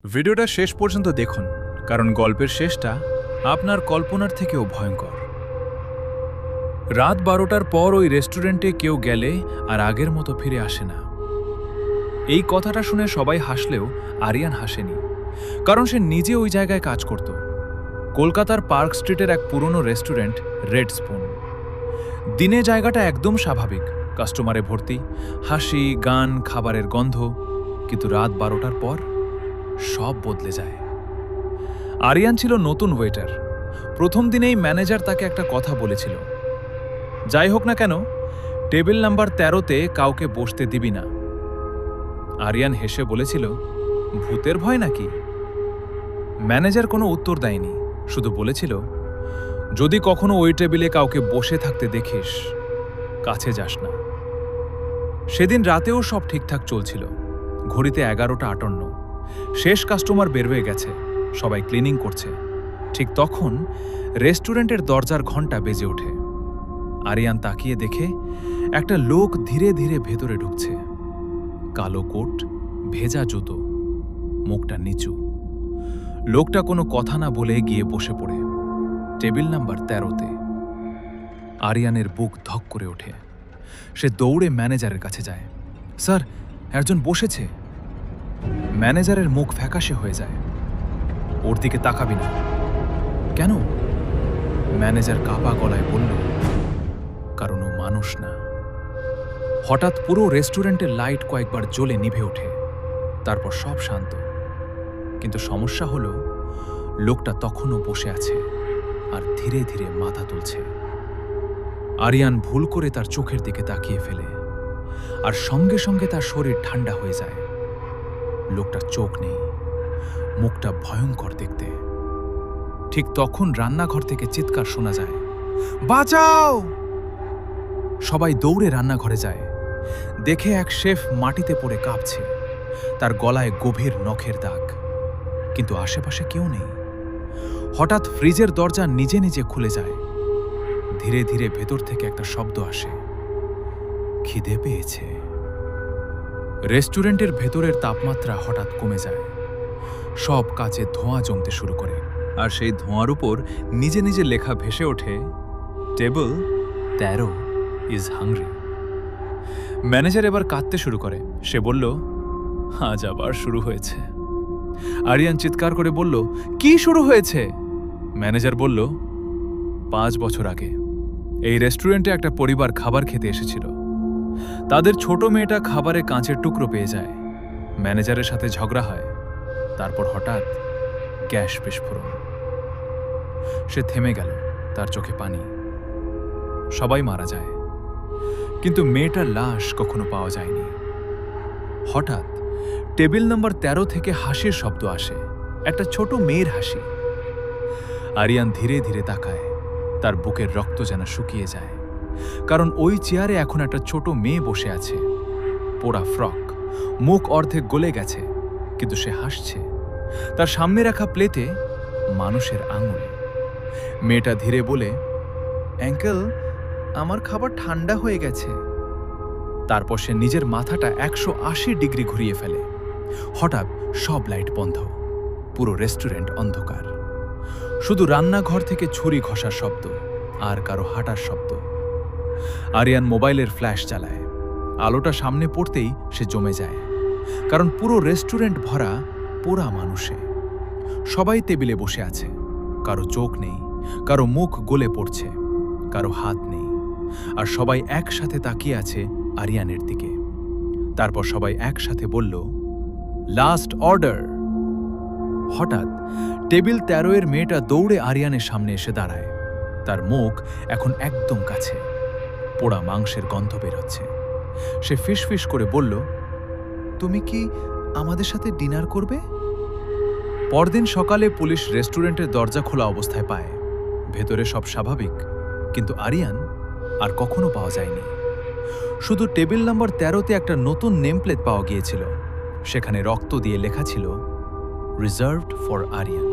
ভিডিওটা শেষ পর্যন্ত দেখুন, কারণ গল্পের শেষটা আপনার কল্পনার থেকেও ভয়ঙ্কর। রাত 12টার পর ওই রেস্টুরেন্টে কেউ গেলে আর আগের মতো ফিরে আসে না। এই কথাটা শুনে সবাই হাসলেও আরিয়ান হাসেনি, কারণ সে নিজে ওই জায়গায় কাজ করত। কলকাতার পার্ক স্ট্রিটের এক পুরনো রেস্টুরেন্ট, রেড স্পুন। দিনে জায়গাটা একদম স্বাভাবিক, কাস্টমারে ভর্তি, হাসি, গান, খাবারের গন্ধ। কিন্তু রাত 12টার পর সব বদলে যায়। আরিয়ান ছিল নতুন ওয়েটার। প্রথম দিনেই ম্যানেজার তাকে একটা কথা বলেছিল, যাই হোক না কেন টেবিল নাম্বার 13তে কাউকে বসতে দিবি না। আরিয়ান হেসে বলেছিল, ভূতের ভয় নাকি? ম্যানেজার কোনো উত্তর দেয়নি, শুধু বলেছিল, যদি কখনো ওই টেবিলে কাউকে বসে থাকতে দেখিস, কাছে যাস না। সেদিন রাতেও সব ঠিকঠাক চলছিল। ঘড়িতে 11:58। শেষ কাস্টমার বের হয়ে গেছে, সবাই ক্লিনিং করছে। ঠিক তখন রেস্টুরেন্টের দরজার ঘন্টা বেজে ওঠে। আরিয়ান তাকিয়ে দেখে একটা লোক ধীরে ধীরে ভেতরে ঢুকছে। কালো কোট, ভেজা জুতো, মুখটা নিচু। লোকটা কোনো কথা না বলে গিয়ে বসে পড়ে টেবিল নাম্বার 13তে। আরিয়ানের বুক ধক করে ওঠে। সে দৌড়ে ম্যানেজারের কাছে যায়। স্যার, একজন বসেছে। ম্যানেজারের মুখ ফ্যাকাশে হয়ে যায়। ওর দিকে তাকাবি না। কেন? ম্যানেজার কাপা গলায় বলল, কারণ ও মানুষ না। হঠাৎ পুরো রেস্টুরেন্টের লাইট কয়েকবার জ্বলে নিভে ওঠে, তারপর সব শান্ত। কিন্তু সমস্যা হলো, লোকটা তখনও বসে আছে আর ধীরে ধীরে মাথা তুলছে। আরিয়ান ভুল করে তার চোখের দিকে তাকিয়ে ফেলে, আর সঙ্গে সঙ্গে তার শরীর ঠান্ডা হয়ে যায়। লোকটার চোখ নেই, মুখটা ভয়ঙ্কর দেখতে। ঠিক তখন রান্নাঘর থেকে চিৎকার শোনা যায়, বাঁচাও! সবাই দৌড়ে রান্নাঘরে যায়। দেখে এক শেফ মাটিতে পড়ে কাঁপছে, তার গলায় গভীর নখের দাগ। কিন্তু আশেপাশে কেউ নেই। হঠাৎ ফ্রিজের দরজা নিজে নিজে খুলে যায়। ধীরে ধীরে ভেতর থেকে একটা শব্দ আসে, খিদে পেয়েছে। রেস্টুরেন্টের ভেতরের তাপমাত্রা হঠাৎ কমে যায়। সব কাচে ধোঁয়া জমতে শুরু করে, আর সেই ধোঁয়ার উপর নিজে নিজে লেখা ভেসে ওঠে, টেবল 13 ইজ হাংরি। ম্যানেজার এবার কাঁদতে শুরু করে। সে বলল, আজ আবার শুরু হয়েছে। আরিয়ান চিৎকার করে বলল, কি শুরু হয়েছে? ম্যানেজার বলল, 5 বছর আগে এই রেস্টুরেন্টে একটা পরিবার খাবার খেতে এসেছিল। তাদের ছোট মেয়েটা খাবারে কাঁচের টুকরো পেয়ে যায়। ম্যানেজারের সাথে ঝগড়া হয়। তারপর হঠাৎ গ্যাস বিস্ফোরণ। সে থেমে গেল, তার চোখে পানি। সবাই মারা যায়, কিন্তু মেয়েটার লাশ কখনো পাওয়া যায়নি। হঠাৎ টেবিল নাম্বার 13 থেকে হাসির শব্দ আসে, একটা ছোট মেয়ের হাসি। আরিয়ান ধীরে ধীরে তাকায়। তার বুকের রক্ত যেন শুকিয়ে যায়, কারণ ওই চেয়ারে এখন একটা ছোট মেয়ে বসে আছে, পোড়া ফ্রক, মুখ অর্ধেক গলে গেছে, কিন্তু সে হাসছে। তার সামনে রাখা প্লেটে মানুষের আঙুল। মেয়েটা ধীরে বলে, অ্যাঙ্কেল, আমার খাবার ঠান্ডা হয়ে গেছে। তারপর সে নিজের মাথাটা 180 ডিগ্রি ঘুরিয়ে ফেলে। হঠাৎ সব লাইট বন্ধ, পুরো রেস্টুরেন্ট অন্ধকার। শুধু রান্নাঘর থেকে ছুরি ঘষার শব্দ আর কারো হাঁটার শব্দ। আরিয়ান মোবাইলের ফ্ল্যাশ চালায়। আলোটা সামনে পড়তেই সে জমে যায়, কারণ পুরো রেস্টুরেন্ট ভরা পোড়া মানুষে। সবাই টেবিলে বসে আছে, কারো চোখ নেই, কারো মুখ গলে পড়ছে, কারো হাত নেই, আর সবাই একসাথে তাকিয়ে আছে আরিয়ানের দিকে। তারপর সবাই একসাথে বলল, লাস্ট অর্ডার। হঠাৎ টেবিল 13 মেয়েটা দৌড়ে আরিয়ানের সামনে এসে দাঁড়ায়। তার মুখ এখন একদম কাছে, পোড়া মাংসের গন্ধ বের হচ্ছে। সে ফিসফিস করে বলল, তুমি কি আমাদের সাথে ডিনার করবে? পরদিন সকালে পুলিশ রেস্টুরেন্টের দরজা খোলা অবস্থায় পায়। ভেতরে সব স্বাভাবিক, কিন্তু আরিয়ান আর কখনো পাওয়া যায়নি। শুধু টেবিল নাম্বার 13তে একটা নতুন নেমপ্লেট পাওয়া গিয়েছিল। সেখানে রক্ত দিয়ে লেখা ছিল, রিজার্ভড ফর আরিয়ান।